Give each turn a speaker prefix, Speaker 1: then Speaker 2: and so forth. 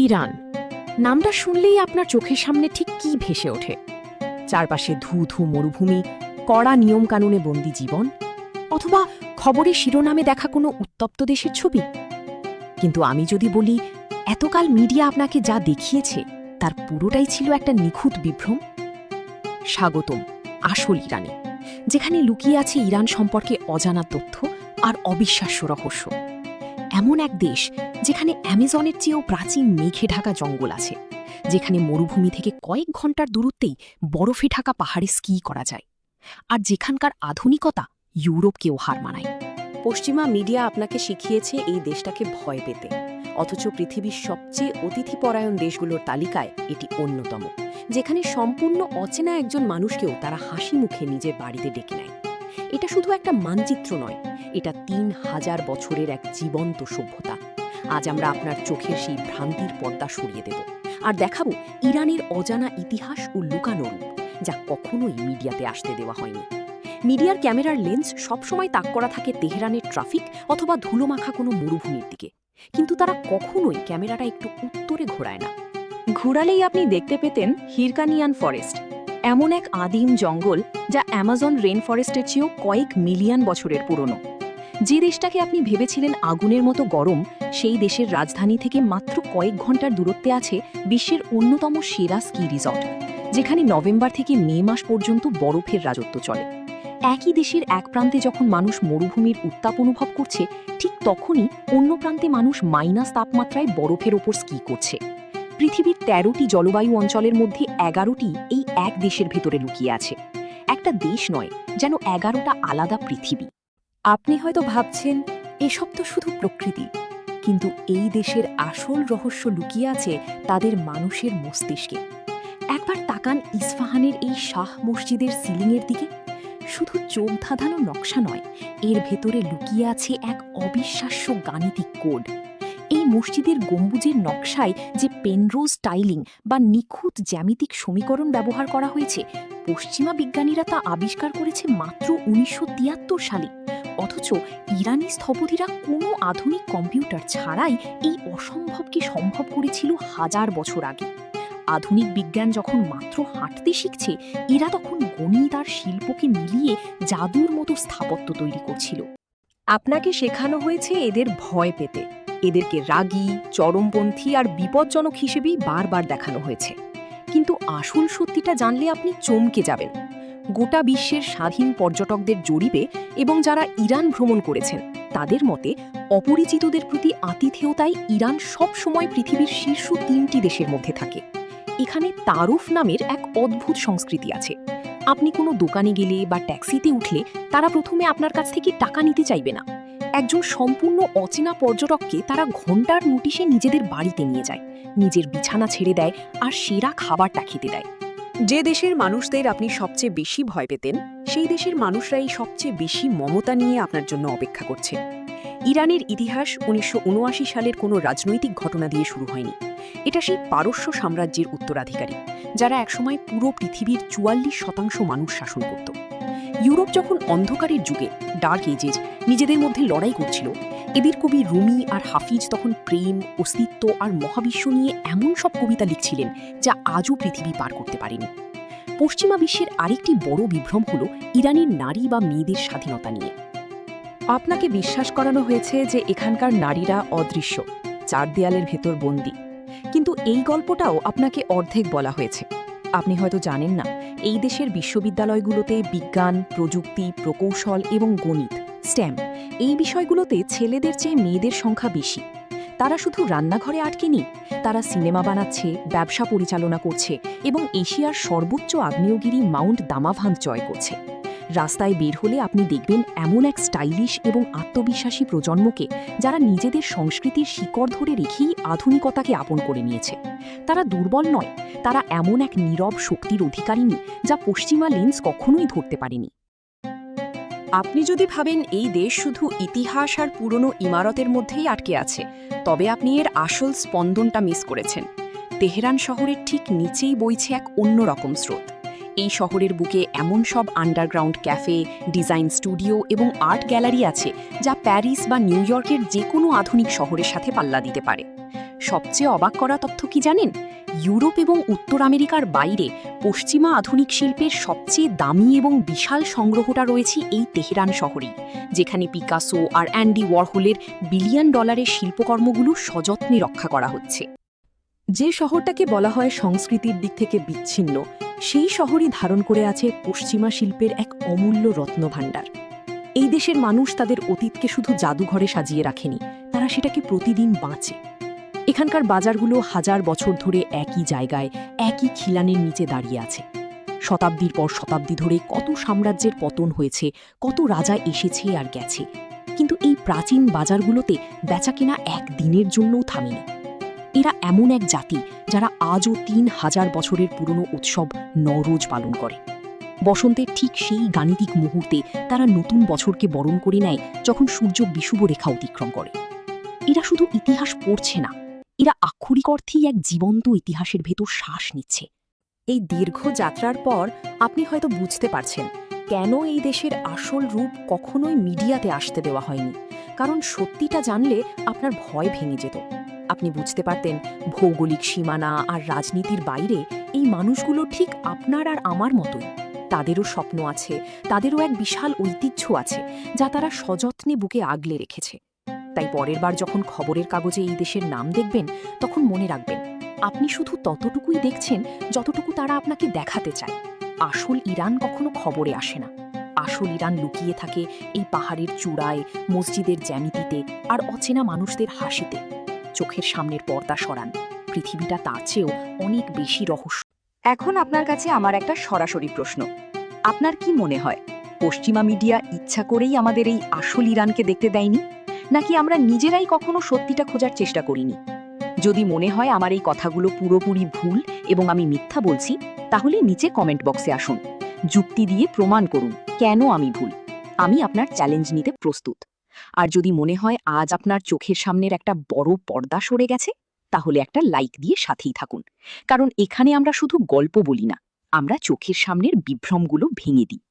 Speaker 1: Iran নামটা শুনলেই আপনার চোখের সামনে ঠিক কী ভেসে ওঠে? চারপাশে ধু ধু মরুভূমি, কড়া নিয়মকানুনে বন্দি জীবন, অথবা খবরের শিরোনামে দেখা কোনো উত্তপ্ত দেশের ছবি? কিন্তু আমি যদি বলি এতকাল মিডিয়া আপনাকে যা দেখিয়েছে তার পুরোটাই ছিল একটা নিখুঁত বিভ্রম। স্বাগতম আসল ইরানে, যেখানে লুকিয়ে আছে ইরান সম্পর্কে অজানা তথ্য আর অবিশ্বাস্য রহস্য। এমন এক দেশ যেখানে অ্যামাজনের চেয়েও প্রাচীন মেঘে ঢাকা জঙ্গল আছে, যেখানে মরুভূমি থেকে কয়েক ঘন্টার দূরত্বেই বরফে ঢাকা পাহাড়ে স্কি করা যায়, আর যেখানকার আধুনিকতা ইউরোপকেও হার মানায়।
Speaker 2: পশ্চিমা মিডিয়া আপনাকে শিখিয়েছে এই দেশটাকে ভয় পেতে, অথচ পৃথিবীর সবচেয়ে অতিথিপরায়ণ দেশগুলোর তালিকায় এটি অন্যতম, যেখানে সম্পূর্ণ অচেনা একজন মানুষকেও তারা হাসি মুখে নিজের বাড়িতে ডেকে নেয়। এটা শুধু একটা মানচিত্র নয়, এটা ৩,০০০ বছরের এক জীবন্ত সভ্যতা। আজ আমরা আপনার চোখের সেই ভ্রান্তির পর্দা সরিয়ে দেব আর দেখাবো ইরানের অজানা ইতিহাস ও লুকানো রূপ, যা কখনোই মিডিয়াতে আসতে দেওয়া হয়নি। মিডিয়ার ক্যামেরার লেন্স সবসময় তাক করা থাকে তেহরানের ট্রাফিক অথবা ধুলোমাখা কোনো মরুভূমির দিকে, কিন্তু তারা কখনোই ক্যামেরাটা একটু উত্তরে ঘোরায় না।
Speaker 3: ঘোরালেই আপনি দেখতে পেতেন হিরকানিয়ান ফরেস্ট, এমন এক আদিম জঙ্গল যা অ্যামাজন রেন ফরেস্টের চেয়েও কয়েক মিলিয়ন বছরের পুরনো। যে দেশটাকে আপনি ভেবেছিলেন আগুনের মতো গরম, সেই দেশের রাজধানী থেকে মাত্র কয়েক ঘন্টার দূরত্বে আছে বিশ্বের অন্যতম সেরা স্কি রিসর্ট, যেখানে নভেম্বর থেকে মে মাস পর্যন্ত বরফের রাজত্ব চলে। একই দেশের এক প্রান্তে যখন মানুষ মরুভূমির উত্তাপ অনুভব করছে, ঠিক তখনই অন্য প্রান্তে মানুষ মাইনাস তাপমাত্রায় বরফের ওপর স্কি করছে। পৃথিবীর ১৩টি জলবায়ু অঞ্চলের মধ্যে ১১টি এই এক দেশের ভেতরে লুকিয়ে আছে। একটা দেশ নয়, যেন ১১টা আলাদা পৃথিবী।
Speaker 1: আপনি হয়তো ভাবছেন এসব তো শুধু প্রকৃতি, কিন্তু এই দেশের আসল রহস্য লুকিয়ে আছে তাদের মানুষের মস্তিষ্কে। একবার তাকান ইস্পাহানের এই শাহ মসজিদের সিলিংয়ের দিকে। শুধু চোখ ধাঁধানো নকশা নয়, এর ভেতরে লুকিয়ে আছে এক অবিশ্বাস্য গাণিতিক কোড। এই মসজিদের গম্বুজের নকশায় যে পেনরোজ টাইলিং বা নিখুঁত জ্যামিতিক সমীকরণ ব্যবহার করা হয়েছে, পশ্চিমা বিজ্ঞানীরা তা আবিষ্কার করেছে মাত্র ১৯৭৩ সালে। অথচ ইরানি স্থপতিরা কোনো আধুনিক কম্পিউটার ছাড়াই এই অসম্ভবকে সম্ভব করেছিল ১০০০ বছর আগে। আধুনিক বিজ্ঞান যখন মাত্র হাঁটতে শিখছে, এরা তখন গণিত আর শিল্পকে মিলিয়ে জাদুর মতো স্থাপত্য তৈরি করছিল।
Speaker 2: আপনাকে শেখানো হয়েছে এদের ভয় পেতে, এদেরকে রাগী, চরমপন্থী আর বিপজ্জনক হিসেবেই বারবার দেখানো হয়েছে। কিন্তু আসল সত্যিটা জানলে আপনি চমকে যাবেন। গোটা বিশ্বের স্বাধীন পর্যটকদের জরিপে এবং যারা ইরান ভ্রমণ করেছেন তাদের মতে, অপরিচিতদের প্রতি আতিথেয়তায় ইরান সব সময় পৃথিবীর শীর্ষ ৩টি দেশের মধ্যে থাকে। এখানে তারুফ নামের এক অদ্ভুত সংস্কৃতি আছে। আপনি কোনো দোকানে গেলে বা ট্যাক্সিতে উঠলে তারা প্রথমে আপনার কাছ থেকে টাকা নিতে চাইবে না। একজন সম্পূর্ণ অচেনা পর্যটককে তারা ঘন্টার নোটিশে নিজেদের বাড়িতে নিয়ে যায়, নিজের বিছানা ছেড়ে দেয় আর সেরা খাবারটা খেতে দেয়। যে দেশের মানুষদের আপনি সবচেয়ে বেশি ভয় পেতেন, সেই দেশের মানুষরাই সবচেয়ে বেশি মমতা নিয়ে আপনার জন্য অপেক্ষা করছে। ইরানের ইতিহাস ১৯৭৯ সালের কোনো রাজনৈতিক ঘটনা দিয়ে শুরু হয়নি। এটা সেই পারস্য সাম্রাজ্যের উত্তরাধিকারী, যারা একসময় পুরো পৃথিবীর ৪৪% মানুষ শাসন করত। ইউরোপ যখন অন্ধকারের যুগে, ডার্ক এজেস, নিজেদের মধ্যে লড়াই করছিল, এদের কবি রুমি আর হাফিজ তখন প্রেম, অস্তিত্ব আর মহাবিশ্ব নিয়ে এমন সব কবিতা লিখছিলেন যা আজও পৃথিবী পার করতে পারেনি। পশ্চিমা বিশ্বের আরেকটি বড় বিভ্রম হল ইরানের নারী বা মেয়েদের স্বাধীনতা নিয়ে। আপনাকে বিশ্বাস করানো হয়েছে যে এখানকার নারীরা অদৃশ্য, ৪ দেয়ালের ভেতর বন্দী। কিন্তু এই গল্পটাও আপনাকে অর্ধেক বলা হয়েছে। আপনি হয়তো জানেন না, এই দেশের বিশ্ববিদ্যালয়গুলোতে বিজ্ঞান, প্রযুক্তি, প্রকৌশল এবং গণিত, স্টেম, এই বিষয়গুলোতে ছেলেদের চেয়ে মেয়েদের সংখ্যা বেশি। তারা শুধু রান্নাঘরে আটকে নেই, তারা সিনেমা বানাচ্ছে, ব্যবসা পরিচালনা করছে এবং এশিয়ার সর্বোচ্চ আগ্নেয়গিরি মাউন্ট দামাভান্ত জয় করছে। রাস্তায় বের হলে আপনি দেখবেন এমন এক স্টাইলিশ এবং আত্মবিশ্বাসী প্রজন্মকে, যারা নিজেদের সংস্কৃতির শিকড় ধরে রেখেই আধুনিকতাকে আপন করে নিয়েছে। তারা দুর্বল নয়, তারা এমন এক নীরব শক্তির অধিকারিণী যা পশ্চিমা লেন্স কখনোই ধরতে পারেনি। আপনি যদি ভাবেন এই দেশ শুধু ইতিহাস আর পুরনো ইমারতের মধ্যেই আটকে আছে, তবে আপনি এর আসল স্পন্দনটা মিস করেছেন। তেহরান শহরের ঠিক নিচেই বইছে এক অন্যরকম স্রোত। এই শহরের বুকে এমন সব আন্ডারগ্রাউন্ড ক্যাফে, ডিজাইন স্টুডিও এবং আর্ট গ্যালারি আছে যা প্যারিস বা নিউ ইয়র্কের যে কোনো আধুনিক শহরের সাথে পাল্লা দিতে পারে। সবচেয়ে অবাক করা তথ্য কি জানেন? ইউরোপ এবং উত্তর আমেরিকার বাইরে পশ্চিমা আধুনিক শিল্পের সবচেয়ে দামি এবং বিশাল সংগ্রহটা রয়েছে এই তেহরান শহরেই, যেখানে পিকাসো আর অ্যান্ডি ওয়ারহোলের বিলিয়ন ডলারের শিল্পকর্মগুলো সযত্নে রক্ষা করা হচ্ছে।
Speaker 1: যে শহরটাকে বলা হয় সংস্কৃতির দিক থেকে বিচ্ছিন্ন, সেই শহরই ধারণ করে আছে পশ্চিমা শিল্পের এক অমূল্য রত্নভাণ্ডার। এই দেশের মানুষ তাদের অতীতকে শুধু জাদুঘরে সাজিয়ে রাখেনি, তারা সেটাকে প্রতিদিন বাঁচে। এখানকার বাজারগুলো হাজার বছর ধরে একই জায়গায়, একই খিলানের নিচে দাঁড়িয়ে আছে। শতাব্দীর পর শতাব্দী ধরে কত সাম্রাজ্যের পতন হয়েছে, কত রাজা এসেছে আর গেছে, কিন্তু এই প্রাচীন বাজারগুলোতে বেচাকেনা একদিনের জন্যও থামেনি। এরা এমন এক জাতি যারা আজও ৩,০০০ বছরের পুরনো উৎসব নওরোজ পালন করে। বসন্তের ঠিক সেই গাণিতিক মুহূর্তে তারা নতুন বছরকে বরণ করে নেয়, যখন সূর্য বিষুব রেখা অতিক্রম করে। এরা শুধু ইতিহাস পড়ছে না, এরা আক্ষরিক অর্থেই এক জীবন্ত ইতিহাসের ভেতর শ্বাস নিচ্ছে। এই দীর্ঘ যাত্রার পর আপনি হয়তো বুঝতে পারছেন কেন এই দেশের আসল রূপ কখনোই মিডিয়াতে আসতে দেওয়া হয়নি। কারণ সত্যিটা জানলে আপনার ভয় ভেঙে যেত। আপনি বুঝতে পারতেন ভৌগোলিক সীমানা আর রাজনীতির বাইরে এই মানুষগুলো ঠিক আপনার আর আমার মতোই। তাদেরও স্বপ্ন আছে, তাদেরও এক বিশাল ঐতিহ্য আছে, যা তারা সযত্নে বুকে আগলে রেখেছে। তাই পরের বার যখন খবরের কাগজে এই দেশের নাম দেখবেন, তখন মনে রাখবেন আপনি শুধু ততটুকুই দেখছেন যতটুকু তারা আপনাকে দেখাতে চায়। আসল ইরান কখনো খবরে আসে না। আসল ইরান লুকিয়ে থাকে এই পাহাড়ের চূড়ায়, মসজিদের জ্যামিতিতে আর অচেনা মানুষদের হাসিতে। চোখের সামনের পর্দা সরান, পৃথিবীটা তার চেয়েও অনেক বেশি রহস্য।
Speaker 3: এখন আপনার কাছে আমার একটা সরাসরি প্রশ্ন। আপনার কি মনে হয় পশ্চিমা মিডিয়া ইচ্ছা করেই আমাদের এই আসল ইরানকে দেখতে দেয়নি, নাকি আমরা নিজেরাই কখনো সত্যিটা খোঁজার চেষ্টা করিনি? যদি মনে হয় আমার এই কথাগুলো পুরোপুরি ভুল এবং আমি মিথ্যা বলছি, তাহলে নিচে কমেন্ট বক্সে আসুন, যুক্তি দিয়ে প্রমাণ করুন কেন আমি ভুল। আমি আপনার চ্যালেঞ্জ নিতে প্রস্তুত। আর যদি মনে হয় আজ আপনার চোখের সামনের একটা বড় পর্দা সরে গেছে, তাহলে একটা লাইক দিয়ে সাথেই থাকুন। কারণ এখানে আমরা শুধু গল্প বলি না, আমরা চোখের সামনের বিভ্রমগুলো ভেঙে দিই।